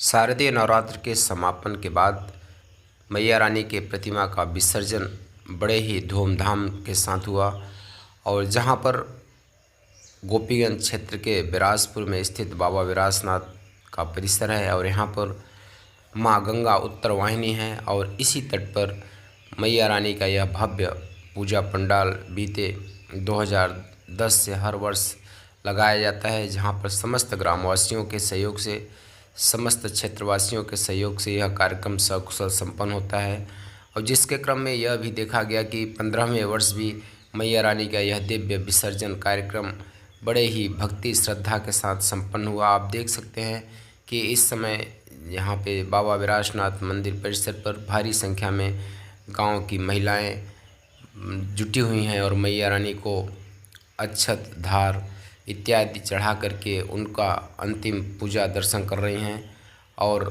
शारदीय नवरात्र के समापन के बाद मैया रानी के प्रतिमा का विसर्जन बड़े ही धूमधाम के साथ हुआ। और जहां पर गोपीगंज क्षेत्र के बिराजपुर में स्थित बाबा विरासनाथ का परिसर है और यहां पर मां गंगा उत्तर वाहिनी है और इसी तट पर मैया रानी का यह भव्य पूजा पंडाल बीते 2010 से हर वर्ष लगाया जाता है, जहां पर समस्त ग्रामवासियों के सहयोग से, समस्त क्षेत्रवासियों के सहयोग से यह कार्यक्रम सकुशल संपन्न होता है। और जिसके क्रम में यह भी देखा गया कि 15वें वर्ष भी मैया रानी का यह दिव्य विसर्जन कार्यक्रम बड़े ही भक्ति श्रद्धा के साथ संपन्न हुआ। आप देख सकते हैं कि इस समय यहाँ पे बाबा विरासनाथ मंदिर परिसर पर भारी संख्या में गांव की महिलाएं जुटी हुई हैं और मैया रानी को अक्षत धार इत्यादि चढ़ा करके उनका अंतिम पूजा दर्शन कर रही हैं। और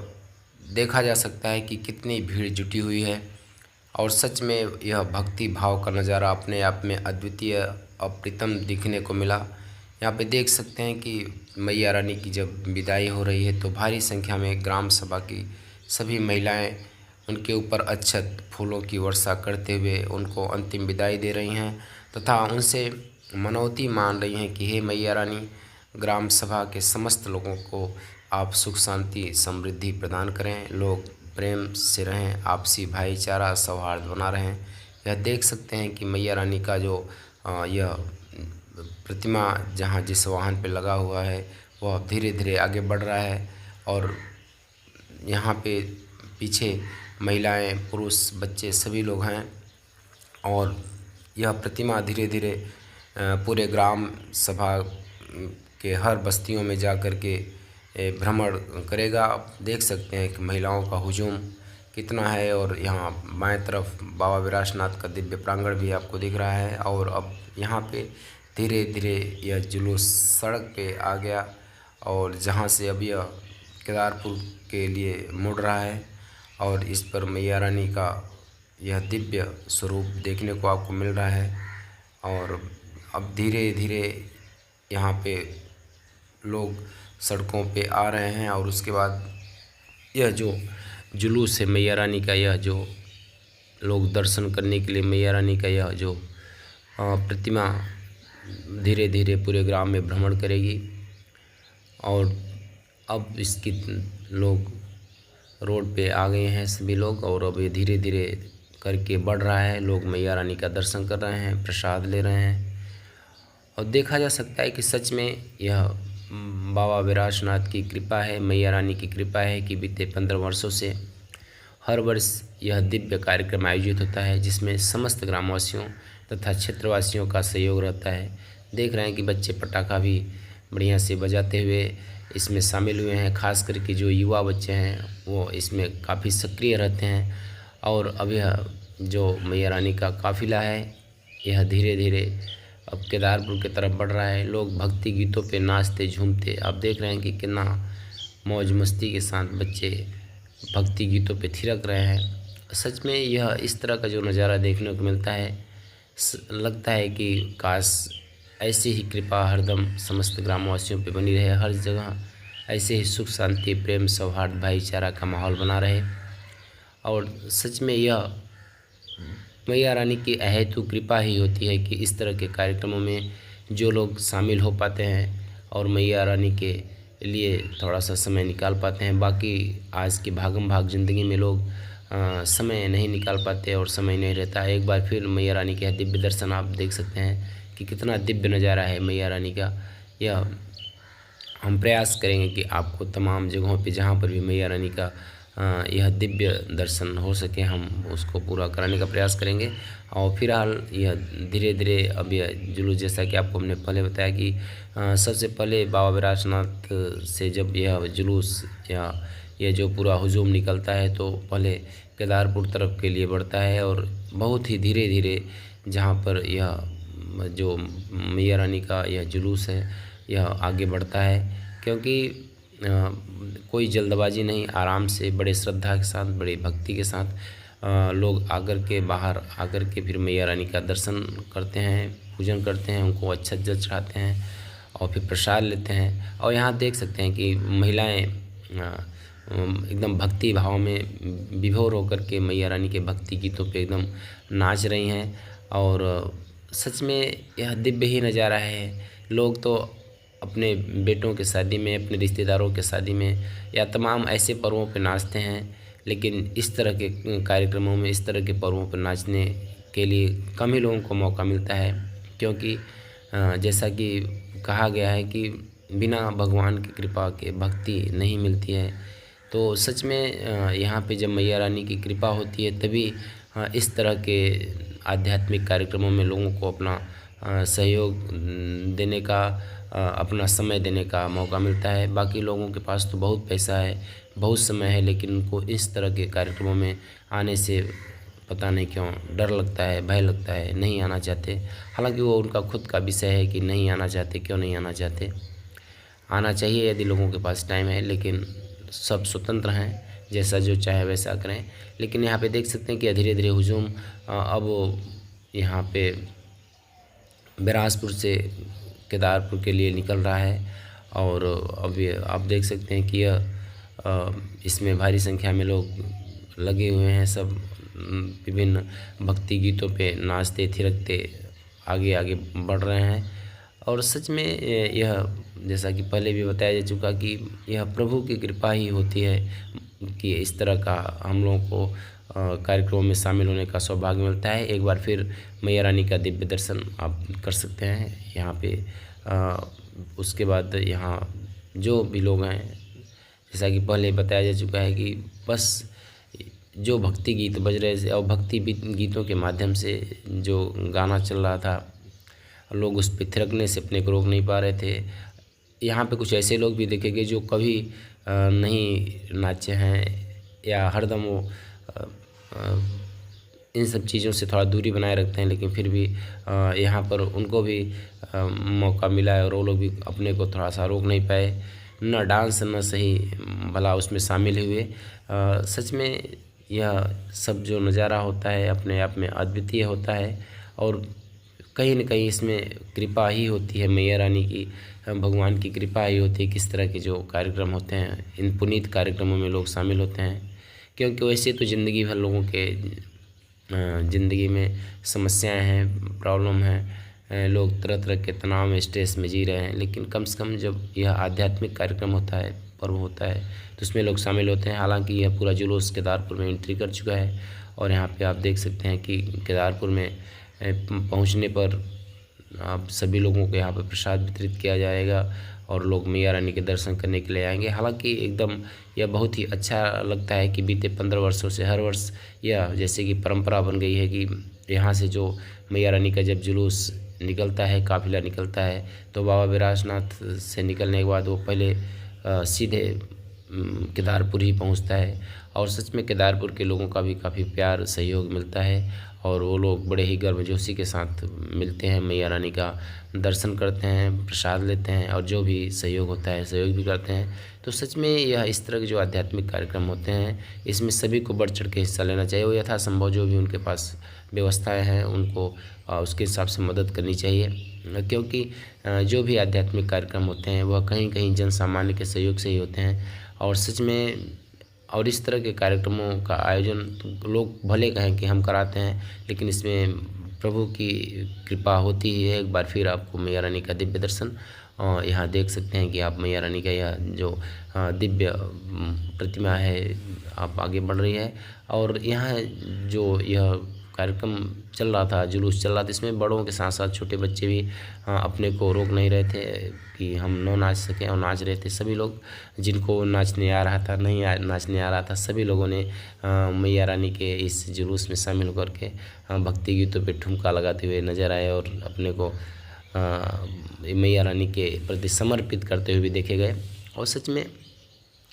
देखा जा सकता है कि कितनी भीड़ जुटी हुई है और सच में यह भक्ति भाव का नज़ारा अपने आप में अद्वितीय अप्रतिम दिखने को मिला। यहाँ पे देख सकते हैं कि मैया रानी की जब विदाई हो रही है तो भारी संख्या में ग्राम सभा की सभी महिलाएं उनके ऊपर अक्षत फूलों की वर्षा करते हुए उनको अंतिम विदाई दे रही हैं तथा उनसे मनौती मान रही हैं कि हे मैया रानी, ग्राम सभा के समस्त लोगों को आप सुख शांति समृद्धि प्रदान करें, लोग प्रेम से रहें, आपसी भाईचारा सौहार्द बना रहें। यह देख सकते हैं कि मैया रानी का जो यह प्रतिमा जहाँ जिस वाहन पे लगा हुआ है वह धीरे धीरे आगे बढ़ रहा है और यहाँ पे पीछे महिलाएं, पुरुष, बच्चे सभी लोग हैं और यह प्रतिमा धीरे धीरे पूरे ग्राम सभा के हर बस्तियों में जा कर के भ्रमण करेगा। आप देख सकते हैं कि महिलाओं का हुजूम कितना है और यहाँ बाएं तरफ बाबा विरासनाथ का दिव्य प्रांगण भी आपको दिख रहा है। और अब यहाँ पे धीरे धीरे यह जुलूस सड़क पे आ गया और जहाँ से अब यह केदारपुर के लिए मुड़ रहा है और इस पर मैया रानी का यह दिव्य स्वरूप देखने को आपको मिल रहा है। और अब धीरे धीरे यहाँ पे लोग सड़कों पे आ रहे हैं और उसके बाद यह जो जुलूस है मैया रानी का, यह जो लोग दर्शन करने के लिए मैया रानी का यह जो प्रतिमा धीरे धीरे पूरे ग्राम में भ्रमण करेगी। और अब इसकी लोग रोड पे आ गए हैं सभी लोग और अब ये धीरे धीरे करके बढ़ रहा है। लोग मैया रानी का दर्शन कर रहे हैं, प्रसाद ले रहे हैं और देखा जा सकता है कि सच में यह बाबा विरासनाथ की कृपा है, मैया रानी की कृपा है कि बीते 15 वर्षों से हर वर्ष यह दिव्य कार्यक्रम आयोजित होता है जिसमें समस्त ग्रामवासियों तथा क्षेत्रवासियों का सहयोग रहता है। देख रहे हैं कि बच्चे पटाखा भी बढ़िया से बजाते हुए इसमें शामिल हुए हैं, खास करके जो युवा बच्चे हैं वो इसमें काफ़ी सक्रिय रहते हैं। और अब यह जो मैया रानी का काफ़िला है यह धीरे धीरे अब केदारपुर की तरफ बढ़ रहा है। लोग भक्ति गीतों पे नाचते झूमते आप देख रहे हैं कि कितना मौज मस्ती के साथ बच्चे भक्ति गीतों पे थिरक रहे हैं। सच में यह इस तरह का जो नज़ारा देखने को मिलता है लगता है कि काश ऐसी ही कृपा हरदम समस्त ग्रामवासियों पे बनी रहे, हर जगह ऐसे ही सुख शांति प्रेम सौहार्द भाईचारा का माहौल बना रहे। और सच में यह मैया रानी की अहेतु कृपा ही होती है कि इस तरह के कार्यक्रमों में जो लोग शामिल हो पाते हैं और मैया रानी के लिए थोड़ा सा समय निकाल पाते हैं। बाकी आज की भागम भाग ज़िंदगी में लोग समय नहीं निकाल पाते और समय नहीं रहता। एक बार फिर मैया रानी के दिव्य दर्शन आप देख सकते हैं कि कितना दिव्य नज़ारा है मैया रानी का। यह हम प्रयास करेंगे कि आपको तमाम जगहों पे जहाँ पर भी मैया रानी का यह दिव्य दर्शन हो सके हम उसको पूरा कराने का प्रयास करेंगे। और फिलहाल यह धीरे धीरे अब यह जुलूस, जैसा कि आपको हमने पहले बताया कि सबसे पहले बाबा विरासनाथ से जब यह जुलूस या यह जो पूरा हुजूम निकलता है तो पहले केदारपुर तरफ के लिए बढ़ता है और बहुत ही धीरे धीरे जहाँ पर यह जो मैया रानी का यह जुलूस है यह आगे बढ़ता है। क्योंकि कोई जल्दबाजी नहीं, आराम से बड़े श्रद्धा के साथ बड़े भक्ति के साथ लोग आकर के बाहर आकर के फिर मैया रानी का दर्शन करते हैं, पूजन करते हैं, उनको अक्षत जल चढ़ाते हैं और फिर प्रसाद लेते हैं। और यहाँ देख सकते हैं कि महिलाएं एकदम भक्ति भाव में विभोर होकर के मैया रानी के भक्ति गीतों पे एकदम नाच रही हैं। और सच में यह दिव्य ही नज़ारा है। लोग तो अपने बेटों के शादी में, अपने रिश्तेदारों के शादी में या तमाम ऐसे पर्वों पे नाचते हैं, लेकिन इस तरह के कार्यक्रमों में, इस तरह के पर्वों पर नाचने के लिए कम ही लोगों को मौका मिलता है। क्योंकि जैसा कि कहा गया है कि बिना भगवान की कृपा के भक्ति नहीं मिलती है। तो सच में यहाँ पे जब मैया रानी की कृपा होती है तभी इस तरह के आध्यात्मिक कार्यक्रमों में लोगों को अपना सहयोग देने का, अपना समय देने का मौका मिलता है। बाकी लोगों के पास तो बहुत पैसा है, बहुत समय है, लेकिन उनको इस तरह के कार्यक्रमों में आने से पता नहीं क्यों डर लगता है, भय लगता है, नहीं आना चाहते। हालांकि वो उनका खुद का विषय है कि नहीं आना चाहते, क्यों नहीं आना चाहते। आना चाहिए यदि लोगों के पास टाइम है, लेकिन सब स्वतंत्र हैं, जैसा जो चाहे वैसा करें। लेकिन यहाँ पे देख सकते हैं कि धीरे धीरे हुजूम अब यहाँ पे बिलासपुर से केदारपुर के लिए निकल रहा है। और अब ये आप देख सकते हैं कि यह इसमें भारी संख्या में लोग लगे हुए हैं। सब विभिन्न भक्ति गीतों पे नाचते थिरकते आगे आगे बढ़ रहे हैं। और सच में यह, जैसा कि पहले भी बताया जा चुका कि यह प्रभु की कृपा ही होती है कि इस तरह का हम लोगों को कार्यक्रमों में शामिल होने का सौभाग्य मिलता है। एक बार फिर मैया रानी का दिव्य दर्शन आप कर सकते हैं यहाँ पे। उसके बाद यहाँ जो भी लोग हैं, जैसा कि पहले बताया जा चुका है कि बस जो भक्ति गीत बज रहे थे और भक्ति गीतों के माध्यम से जो गाना चल रहा था, लोग उस पर थिरकने से अपने को रोक नहीं पा रहे थे। यहाँ पे कुछ ऐसे लोग भी देखेंगे जो कभी नहीं नाचे हैं या हरदम वो इन सब चीज़ों से थोड़ा दूरी बनाए रखते हैं, लेकिन फिर भी यहाँ पर उनको भी मौका मिला है और वो लोग भी अपने को थोड़ा सा रोक नहीं पाए, न डांस न सही भला उसमें शामिल हुए। सच में यह सब जो नज़ारा होता है अपने आप में अद्वितीय होता है और कहीं न कहीं इसमें कृपा ही होती है मैया रानी की, भगवान की कृपा ही होती है। किस तरह के जो कार्यक्रम होते हैं, इन पुनीत कार्यक्रमों में लोग शामिल होते हैं। क्योंकि वैसे तो ज़िंदगी भर लोगों के ज़िंदगी में समस्याएं हैं, प्रॉब्लम है, लोग तरह तरह के तनाव में, स्ट्रेस में जी रहे हैं, लेकिन कम से कम जब यह आध्यात्मिक कार्यक्रम होता है, पर्व होता है, तो उसमें लोग शामिल होते हैं। हालांकि यह पूरा जुलूस केदारपुर में एंट्री कर चुका है और यहाँ पे आप देख सकते हैं कि केदारपुर में पहुँचने पर आप सभी लोगों को यहाँ पर प्रसाद वितरित किया जाएगा और लोग मैया रानी के दर्शन करने के लिए आएंगे। हालांकि एकदम यह बहुत ही अच्छा लगता है कि बीते 15 वर्षों से हर वर्ष यह जैसे कि परंपरा बन गई है कि यहाँ से जो मैया रानी का जब जुलूस निकलता है, काफिला निकलता है, तो बाबा बैजनाथ से निकलने के बाद वो पहले सीधे केदारपुर ही पहुँचता है। और सच में केदारपुर के लोगों का भी काफ़ी प्यार सहयोग मिलता है और वो लोग बड़े ही गर्मजोशी के साथ मिलते हैं, मैया रानी का दर्शन करते हैं, प्रसाद लेते हैं और जो भी सहयोग होता है सहयोग भी करते हैं। तो सच में यह इस तरह के जो आध्यात्मिक कार्यक्रम होते हैं, इसमें सभी को बढ़ चढ़ के हिस्सा लेना चाहिए और यथासंभव जो भी उनके पास व्यवस्थाएं हैं उनको उसके हिसाब से मदद करनी चाहिए। क्योंकि जो भी आध्यात्मिक कार्यक्रम होते हैं वह कहीं कहीं जन सामान्य के सहयोग से ही होते हैं। और सच में और इस तरह के कार्यक्रमों का आयोजन लोग भले कहें कि हम कराते हैं, लेकिन इसमें प्रभु की कृपा होती ही है। एक बार फिर आपको मैया रानी का दिव्य दर्शन यहाँ देख सकते हैं कि आप मैया रानी का यह जो दिव्य प्रतिमा है आप आगे बढ़ रही है। और यहाँ जो यह कार्यक्रम चल रहा था, जुलूस चल रहा था, इसमें बड़ों के साथ साथ छोटे बच्चे भी अपने को रोक नहीं रहे थे कि हम न नाच सकें और नाच रहे थे। सभी लोग जिनको नाचने आ रहा था, नाचने आ रहा था, सभी लोगों ने मैया रानी के इस जुलूस में शामिल होकर के भक्ति गीतों पे ठुमका लगाते हुए नजर आए और अपने को मैया रानी के प्रति समर्पित करते हुए भी देखे गए। और सच में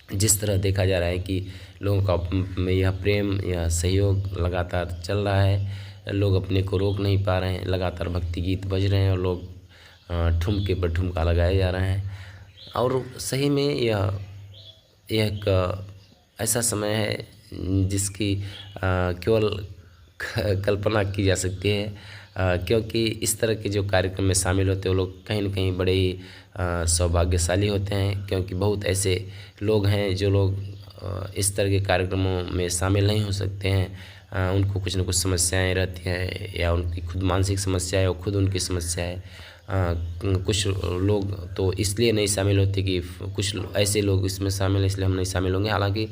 जिस तरह देखा जा रहा है कि लोगों का यह प्रेम, यह सहयोग लगातार चल रहा है, लोग अपने को रोक नहीं पा रहे हैं, लगातार भक्ति गीत बज रहे हैं और लोग ठुमके पर ठुमका लगाए जा रहे हैं। और सही में यह एक ऐसा समय है जिसकी केवल कल्पना की जा सकती है, क्योंकि इस तरह के जो कार्यक्रम में शामिल होते हैं वो लोग कहीं न कहीं बड़े ही सौभाग्यशाली होते हैं। क्योंकि बहुत ऐसे लोग हैं जो लोग इस तरह के कार्यक्रमों में शामिल नहीं हो सकते हैं। उनको कुछ न कुछ समस्याएं रहती हैं, या उनकी खुद मानसिक समस्या है और खुद उनकी समस्या है। कुछ लोग तो इसलिए नहीं शामिल होते कि कुछ ऐसे लोग इसमें शामिल हैं, इसलिए हम नहीं शामिल होंगे। हालांकि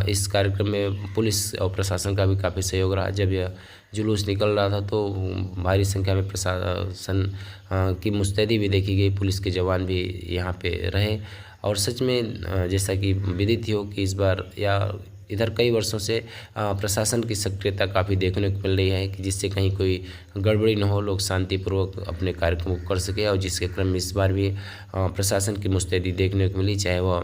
इस कार्यक्रम में पुलिस और प्रशासन का भी काफ़ी सहयोग रहा। जब यह जुलूस निकल रहा था तो भारी संख्या में प्रशासन की मुस्तैदी भी देखी गई, पुलिस के जवान भी यहाँ पे रहे। और सच में जैसा कि विदित ही हो कि इस बार या इधर कई वर्षों से प्रशासन की सक्रियता काफ़ी देखने को मिल रही है, कि जिससे कहीं कोई गड़बड़ी न हो, लोग शांतिपूर्वक अपने कार्यक्रम को कर सके। और जिसके क्रम में इस बार भी प्रशासन की मुस्तैदी देखने को मिली, चाहे वह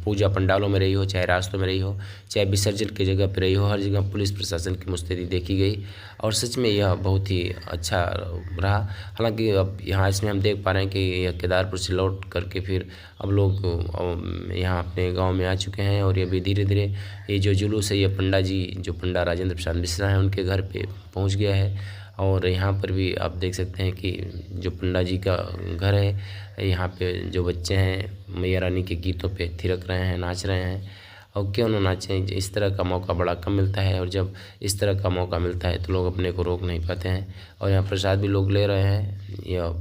पूजा पंडालों में रही हो, चाहे रास्तों में रही हो, चाहे विसर्जन की जगह पर रही हो, हर जगह पुलिस प्रशासन की मुस्तैदी देखी गई। और सच में यह बहुत ही अच्छा रहा। हालांकि अब यहाँ इसमें हम देख पा रहे हैं कि यह केदारपुर से लौट करके फिर अब लोग यहाँ अपने गांव में आ चुके हैं। और ये भी धीरे धीरे ये जो जुलूस है, ये पंडा जी जो पंडा राजेंद्र प्रसाद मिश्रा हैं उनके घर पे पहुंच गया है। और यहाँ पर भी आप देख सकते हैं कि जो पंडा जी का घर है, यहाँ पे जो बच्चे हैं मैया रानी के गीतों पे थिरक रहे हैं, नाच रहे हैं। और क्यों ना नाचें, इस तरह का मौका बड़ा कम मिलता है। और जब इस तरह का मौका मिलता है तो लोग अपने को रोक नहीं पाते हैं। और यहाँ प्रसाद भी लोग ले रहे हैं। यह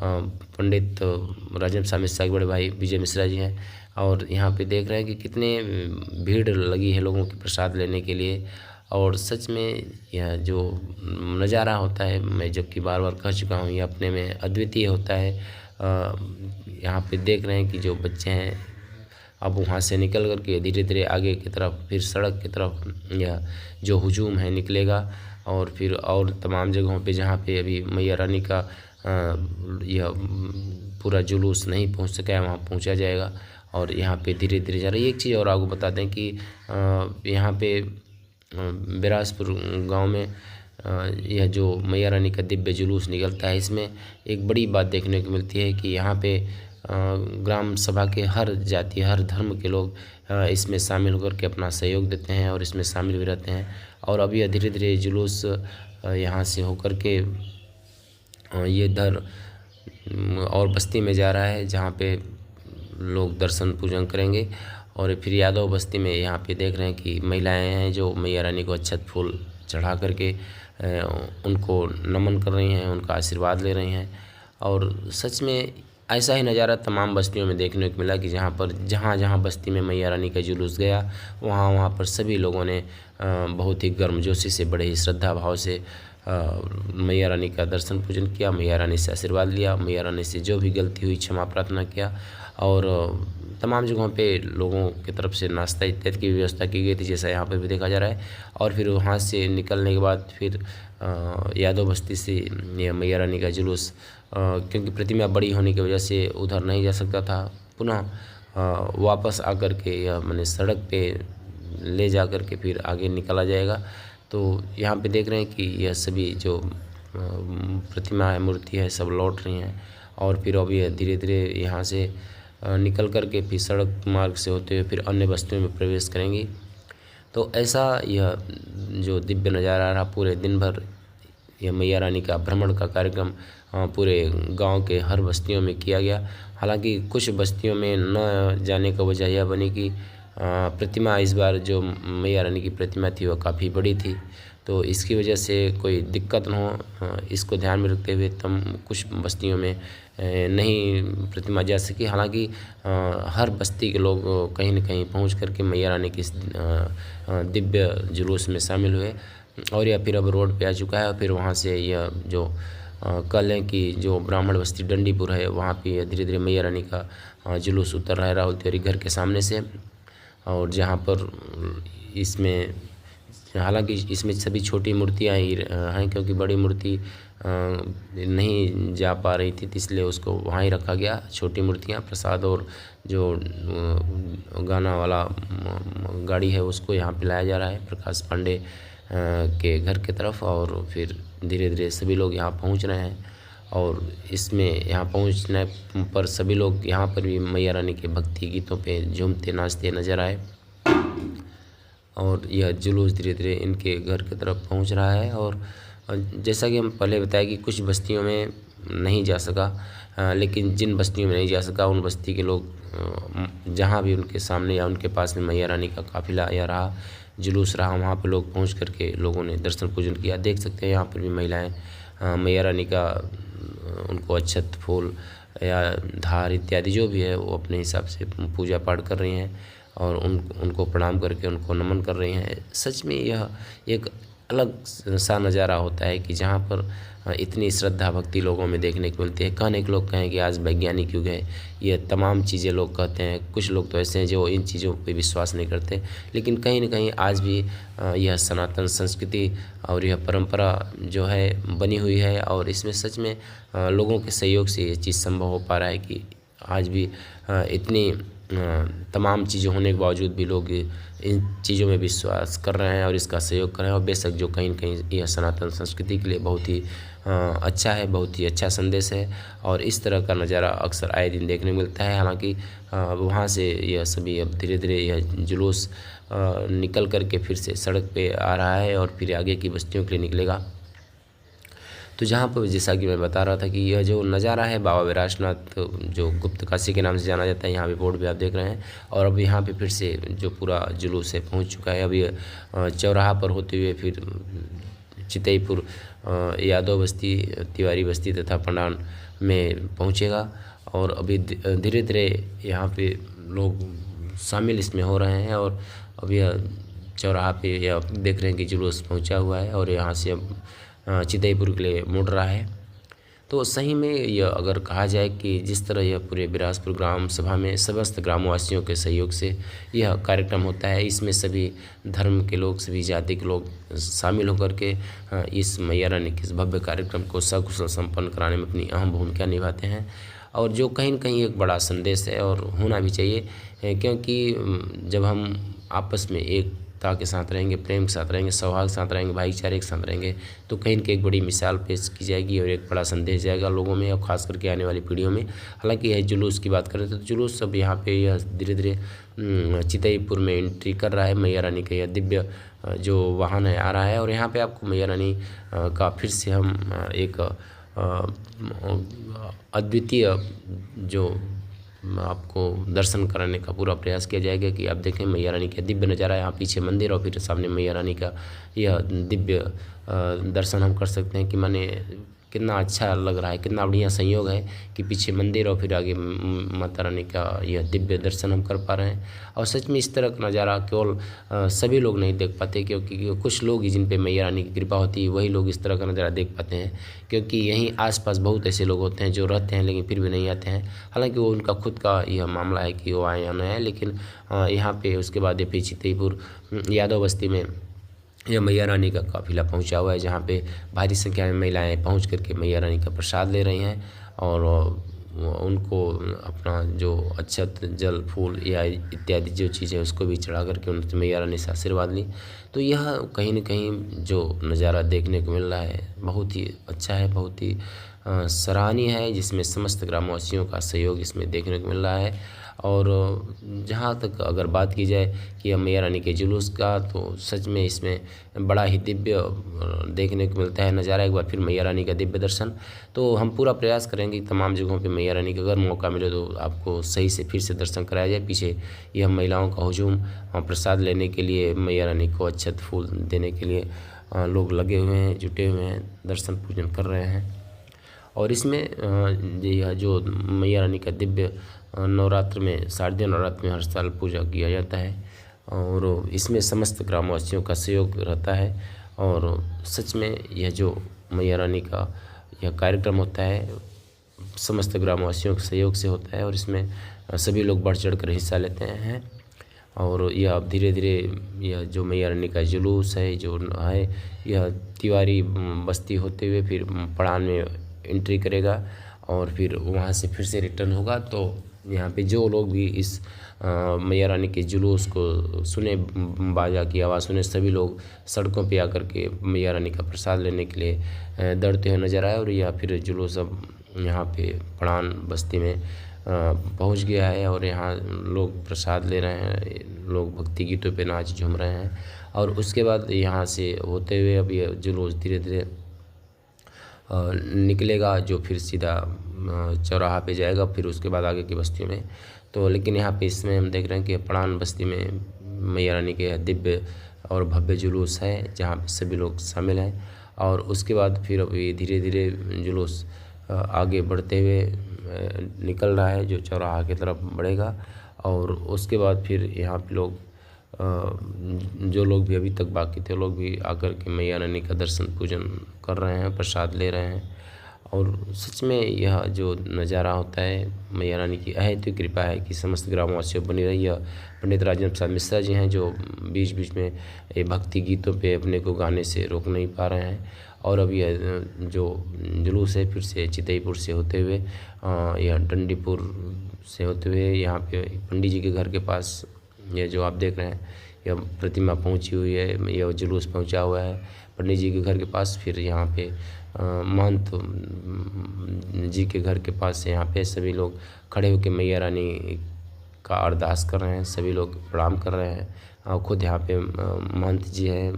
पंडित राजेंद्र प्रसाद मिश्रा के बड़े भाई विजय मिश्रा जी हैं। और यहाँ पे देख रहे हैं कि कितने भीड़ लगी है लोगों के प्रसाद लेने के लिए। और सच में यह जो नज़ारा होता है, मैं जबकि बार बार कह चुका हूँ, यह अपने में अद्वितीय होता है। यहाँ पे देख रहे हैं कि जो बच्चे हैं अब वहाँ से निकल कर के धीरे धीरे आगे की तरफ फिर सड़क की तरफ यह जो हुजूम है निकलेगा। और फिर और तमाम जगहों पे जहाँ पे अभी मैया रानी का यह पूरा जुलूस नहीं पहुँच सका है, वहाँ पहुँचा जाएगा। और यहाँ पे धीरे धीरे जा रही है। एक चीज़ और आपको बता दें कि यहाँ पे बिरासपुर गांव में यह जो मैया रानी का दिव्य जुलूस निकलता है, इसमें एक बड़ी बात देखने को मिलती है कि यहाँ पे ग्राम सभा के हर जाति हर धर्म के लोग इसमें शामिल होकर के अपना सहयोग देते हैं और इसमें शामिल भी रहते हैं। और अभी धीरे धीरे जुलूस यहाँ से होकर के ये इधर और बस्ती में जा रहा है, जहाँ पे लोग दर्शन पूजन करेंगे। और फिर यादव बस्ती में यहाँ पे देख रहे हैं कि महिलाएं हैं जो मैया रानी को अक्षत फूल चढ़ा करके उनको नमन कर रही हैं, उनका आशीर्वाद ले रही हैं। और सच में ऐसा ही नज़ारा तमाम बस्तियों में देखने को मिला कि जहाँ जहाँ बस्ती में मैया रानी का जुलूस गया, वहाँ पर सभी लोगों ने बहुत ही गर्मजोशी से, बड़े ही श्रद्धा भाव से मैया रानी का दर्शन पूजन किया, मैया रानी से आशीर्वाद लिया, मैया रानी से जो भी गलती हुई क्षमा प्रार्थना किया। और तमाम जगहों पे लोगों की तरफ से नाश्ता इत्यादि की व्यवस्था की गई थी, जैसा यहाँ पर भी देखा जा रहा है। और फिर वहाँ से निकलने के बाद फिर यादव बस्ती से ये मैया रानी का जुलूस, क्योंकि प्रतिमा बड़ी होने की वजह से उधर नहीं जा सकता था, पुनः वापस आकर के या मैंने सड़क पे ले जा कर के फिर आगे निकला जाएगा। तो यहाँ पे देख रहे हैं कि यह सभी जो प्रतिमा है, मूर्ति है, सब लौट रही हैं। और फिर अभी धीरे धीरे यहाँ से निकल कर के फिर सड़क मार्ग से होते हुए फिर अन्य बस्तियों में प्रवेश करेंगी। तो ऐसा यह जो दिव्य नज़ारा रहा, पूरे दिन भर यह मैया रानी का भ्रमण का कार्यक्रम पूरे गांव के हर बस्तियों में किया गया। हालांकि कुछ बस्तियों में न जाने का वजह यह बनी कि प्रतिमा इस बार जो मैया रानी की प्रतिमा थी वह काफ़ी बड़ी थी, तो इसकी वजह से कोई दिक्कत न हो, इसको ध्यान में रखते हुए तम कुछ बस्तियों में नहीं प्रतिमा जा सकी। हालांकि हर बस्ती के लोग कहीं न कहीं पहुंच करके मैया रानी की दिव्य जुलूस में शामिल हुए। और यह फिर अब रोड पे आ चुका है। फिर वहाँ से यह जो कल है कि जो ब्राह्मण बस्ती डंडीपुर है, वहाँ पे धीरे धीरे मैया रानी का जुलूस उतर रहा है राहुल तिवारी घर के सामने से। और जहाँ पर इसमें हालांकि इसमें सभी छोटी मूर्तियाँ ही हैं, क्योंकि बड़ी मूर्ति नहीं जा पा रही थी, इसलिए उसको वहाँ ही रखा गया। छोटी मूर्तियाँ, प्रसाद और जो गाना वाला गाड़ी है उसको यहाँ पे लाया जा रहा है प्रकाश पांडे के घर की तरफ। और फिर धीरे धीरे सभी लोग यहाँ पहुँच रहे हैं। और इसमें यहाँ पहुँचने पर सभी लोग यहाँ पर भी मैया रानी के भक्ति गीतों पे झूमते नाचते नजर आए। और यह जुलूस धीरे धीरे इनके घर की तरफ पहुँच रहा है। और जैसा कि हम पहले बताया कि कुछ बस्तियों में नहीं जा सका, लेकिन जिन बस्तियों में नहीं जा सका उन बस्ती के लोग जहाँ भी उनके सामने या उनके पास में मैया रानी का काफ़िला या रहा, जुलूस रहा, वहाँ पे लोग पहुँच करके लोगों ने दर्शन पूजन किया। देख सकते हैं यहाँ पर भी महिलाएँ मैया रानी का उनको अक्षत, फूल या धार इत्यादि जो भी है वो अपने हिसाब से पूजा पाठ कर रही हैं और उनको प्रणाम करके उनको नमन कर रही हैं। सच में यह एक अलग सा नज़ारा होता है कि जहाँ पर इतनी श्रद्धा भक्ति लोगों में देखने को मिलती है। कहने के लोग कहें कि आज वैज्ञानिक युग है, ये तमाम चीज़ें लोग कहते हैं। कुछ लोग तो ऐसे हैं जो इन चीज़ों पे विश्वास नहीं करते, लेकिन कहीं न कहीं आज भी यह सनातन संस्कृति और यह परंपरा जो है बनी हुई है और इसमें सच में लोगों के सहयोग से ये चीज़ संभव हो पा रहा है कि आज भी इतनी तमाम चीज़ें होने के बावजूद भी लोग इन चीज़ों में विश्वास कर रहे हैं और इसका सहयोग कर रहे हैं। और बेशक जो कहीं न कहीं यह सनातन संस्कृति के लिए बहुत ही अच्छा है, बहुत ही अच्छा संदेश है और इस तरह का नज़ारा अक्सर आए दिन देखने को मिलता है। हालांकि वहाँ से यह सभी अब धीरे-धीरे यह जुलूस निकल कर के फिर से सड़क पे आ रहा है और फिर आगे की बस्तियों के लिए निकलेगा। तो जहाँ पर जैसा कि मैं बता रहा था कि यह जो नज़ारा है बाबा वैराशनाथ जो गुप्त काशी के नाम से जाना जाता है, यहाँ पे बोर्ड भी आप देख रहे हैं और अब यहाँ पे फिर से जो पूरा जुलूस है पहुँच चुका है। अब ये चौराहा पर होते हुए फिर चितईपुर, यादव बस्ती, तिवारी बस्ती तथा पंडान में पहुँचेगा और अभी धीरे धीरे यहाँ पे लोग शामिल इसमें हो रहे हैं और अब यह चौराहा पे यह देख रहे हैं कि जुलूस पहुँचा हुआ है और यहाँ से अब चितईपुर के लिए मुड़ रहा है। तो सही में यह अगर कहा जाए कि जिस तरह यह पूरे बिलासपुर ग्राम सभा में समस्त ग्रामवासियों के सहयोग से यह कार्यक्रम होता है, इसमें सभी धर्म के लोग, सभी जाति के लोग शामिल होकर के इस मैया रानी के इस भव्य कार्यक्रम को सकुशल संपन्न कराने में अपनी अहम भूमिका निभाते हैं और जो कहीं न कहीं एक बड़ा संदेश है और होना भी चाहिए, क्योंकि जब हम आपस में एकता के साथ रहेंगे, प्रेम के साथ रहेंगे, सौहार्द के साथ रहेंगे, भाईचारे के साथ रहेंगे तो कहीं न कहीं एक बड़ी मिसाल पेश की जाएगी और एक बड़ा संदेश जाएगा लोगों में और ख़ास करके आने वाली पीढ़ियों में। हालांकि यह जुलूस की बात करें तो जुलूस अब यहाँ पे यह धीरे धीरे चितईपुर में एंट्री कर रहा है। मैया रानी का यह दिव्य जो वाहन है आ रहा है और यहाँ पर आपको मैया रानी का फिर से हम एक अद्वितीय जो आपको दर्शन कराने का पूरा प्रयास किया जाएगा कि आप देखें मैया रानी का दिव्य नज़ारा। यहाँ पीछे मंदिर और फिर सामने मैया रानी का यह दिव्य दर्शन हम कर सकते हैं कि माने कितना अच्छा लग रहा है, कितना बढ़िया संयोग है कि पीछे मंदिर और फिर आगे माता रानी का यह दिव्य दर्शन हम कर पा रहे हैं। और सच में इस तरह का नज़ारा केवल सभी लोग नहीं देख पाते, क्योंकि कुछ लोग ही जिन पे मैया रानी की कृपा होती है वही लोग इस तरह का नज़ारा देख पाते हैं, क्योंकि यहीं आसपास बहुत ऐसे लोग होते हैं जो रहते हैं लेकिन फिर भी नहीं आते हैं। हालांकि वो उनका खुद का यह मामला है कि वो आए या न आए, लेकिन यहाँ पे उसके बाद ये चितईपुर यादव बस्ती में यह मैया रानी का काफ़िला पहुंचा हुआ है, जहाँ पे भारी संख्या में महिलाएं पहुंच करके मैया रानी का प्रसाद ले रही हैं और उनको अपना जो अक्षत, जल, फूल या इत्यादि जो चीज़ें उसको भी चढ़ा करके उनसे मैया रानी से आशीर्वाद ली। तो यह कहीं न कहीं जो नज़ारा देखने को मिल रहा है बहुत ही अच्छा है, बहुत ही सराहनीय है, जिसमें समस्त ग्रामवासियों का सहयोग इसमें देखने को मिल रहा है। और जहाँ तक अगर बात की जाए कि मैया रानी के जुलूस का, तो सच में इसमें बड़ा ही दिव्य देखने को मिलता है नज़ारा। एक बार फिर मैया रानी का दिव्य दर्शन, तो हम पूरा प्रयास करेंगे तमाम जगहों पे मैया रानी का अगर मौका मिले तो आपको सही से फिर से दर्शन कराया जाए। पीछे यह महिलाओं का हुजूम प्रसाद लेने के लिए, मैया रानी को अक्षत फूल देने के लिए लोग लगे हुए हैं, जुटे हुए हैं, दर्शन पूजन कर रहे हैं। और इसमें यह जो मैया रानी का दिव्य नवरात्र में, शारदीय नवरात्र में हर साल पूजा किया जाता है और इसमें समस्त ग्रामवासियों का सहयोग रहता है। और सच में यह जो मैया रानी का यह कार्यक्रम होता है समस्त ग्रामवासियों के सहयोग से होता है और इसमें सभी लोग बढ़ चढ़ कर हिस्सा लेते हैं। और यह अब धीरे धीरे यह जो मैया रानी का जुलूस है जो है यह तिवारी बस्ती होते हुए फिर पड़ान में एंट्री करेगा और फिर वहाँ से फिर से रिटर्न होगा। तो यहाँ पे जो लोग भी इस मैया रानी के जुलूस को सुने, बाजा की आवाज़ सुने, सभी लोग सड़कों पे आकर के मैया रानी का प्रसाद लेने के लिए दौड़ते हुए नजर आए। और यह फिर जुलूस अब यहाँ पे पड़ान बस्ती में पहुँच गया है और यहाँ लोग प्रसाद ले रहे हैं, लोग भक्ति गीतों पे नाच झूम रहे हैं। और उसके बाद यहाँ से होते हुए अब यह जुलूस धीरे धीरे निकलेगा जो फिर सीधा चौराहा पे जाएगा, फिर उसके बाद आगे की बस्तियों में। तो लेकिन यहाँ पे इसमें हम देख रहे हैं कि पड़ान बस्ती में मैया रानी के दिव्य और भव्य जुलूस है, जहाँ पे सभी लोग शामिल हैं। और उसके बाद फिर अभी धीरे धीरे जुलूस आगे बढ़ते हुए निकल रहा है, जो चौराहा की तरफ बढ़ेगा। और उसके बाद फिर यहाँ पे लोग जो लोग भी अभी तक बाकी थे, लोग भी आकर के मैया रानी का दर्शन पूजन कर रहे हैं, प्रसाद ले रहे हैं। और सच में यह जो नज़ारा होता है, मैया रानी की अहेतु कृपा है कि समस्त ग्रामवासियों बनी रही है। पंडित राजेंद्र प्रसाद मिश्रा जी हैं, जो बीच बीच में ये भक्ति गीतों पे अपने को गाने से रोक नहीं पा रहे हैं। और अब यह जो जुलूस है फिर से चितईपुर से होते हुए यह डंडीपुर से होते हुए यहाँ पे पंडित जी के घर के पास, ये जो आप देख रहे हैं यह प्रतिमा पहुंची हुई है, यह जुलूस पहुंचा हुआ है पंडित जी के घर के पास। फिर यहाँ पे महंत जी के घर के पास यहाँ पे सभी लोग खड़े होकर मैया रानी का अरदास कर रहे हैं, सभी लोग प्रणाम कर रहे हैं। और खुद यहाँ पे महंत जी हैं,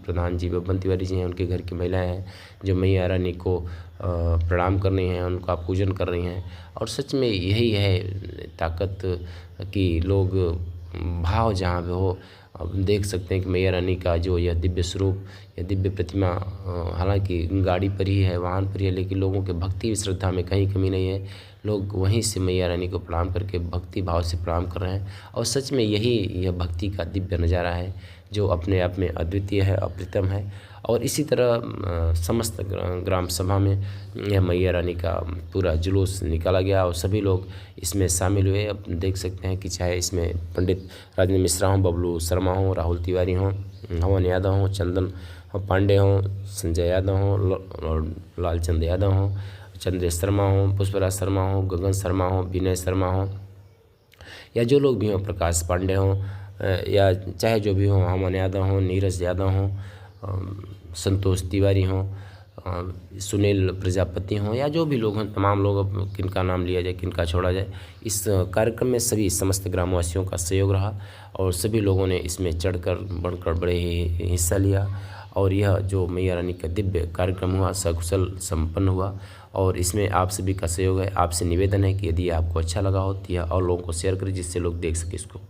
प्रधान जी बबन तिवारी जी हैं, उनके घर की महिलाएं हैं जो मैया रानी को प्रणाम कर रही हैं, उनका पूजन कर रही हैं। और सच में यही है ताकत कि लोग भाव जहाँ पे हो, अब देख सकते हैं कि मैया रानी का जो यह दिव्य स्वरूप, यह दिव्य प्रतिमा हालांकि गाड़ी पर ही है, वाहन पर ही है, लेकिन लोगों के भक्ति श्रद्धा में कहीं कमी नहीं है। लोग वहीं से मैया रानी को प्रणाम करके भक्ति भाव से प्रणाम कर रहे हैं। और सच में यही यह भक्ति का दिव्य नज़ारा है जो अपने आप में अद्वितीय है, अप्रतिम है। और इसी तरह समस्त ग्राम सभा में यह मैया रानी का पूरा जुलूस निकाला गया और सभी लोग इसमें शामिल हुए। अब देख सकते हैं कि चाहे इसमें पंडित राजेंद्र मिश्रा हों, बबलू शर्मा हों, राहुल तिवारी हों, हवन यादव हों, चंदन पांडे हों, संजय यादव हों, लालचंद यादव हों, चंद्रेश शर्मा हों, पुष्पराज शर्मा हों, गगन शर्मा हों, विनय शर्मा हों, या जो लोग भी हों, प्रकाश पांडे हों, या चाहे जो भी हों, हवन यादव हों, नीरज यादव हों, संतोष तिवारी हों, सुनील प्रजापति हों, या जो भी लोग हों, तमाम लोग, अब किनका नाम लिया जाए किनका छोड़ा जाए। इस कार्यक्रम में सभी समस्त ग्रामवासियों का सहयोग रहा और सभी लोगों ने इसमें चढ़कर बढ़कर बड़े ही हिस्सा लिया। और यह जो मैया रानी का दिव्य कार्यक्रम हुआ सकुशल संपन्न हुआ। और इसमें आप सभी का सहयोग है। आपसे निवेदन है कि यदि आपको अच्छा लगा हो तो यह और लोगों को शेयर करें, जिससे लोग देख सकें इसको।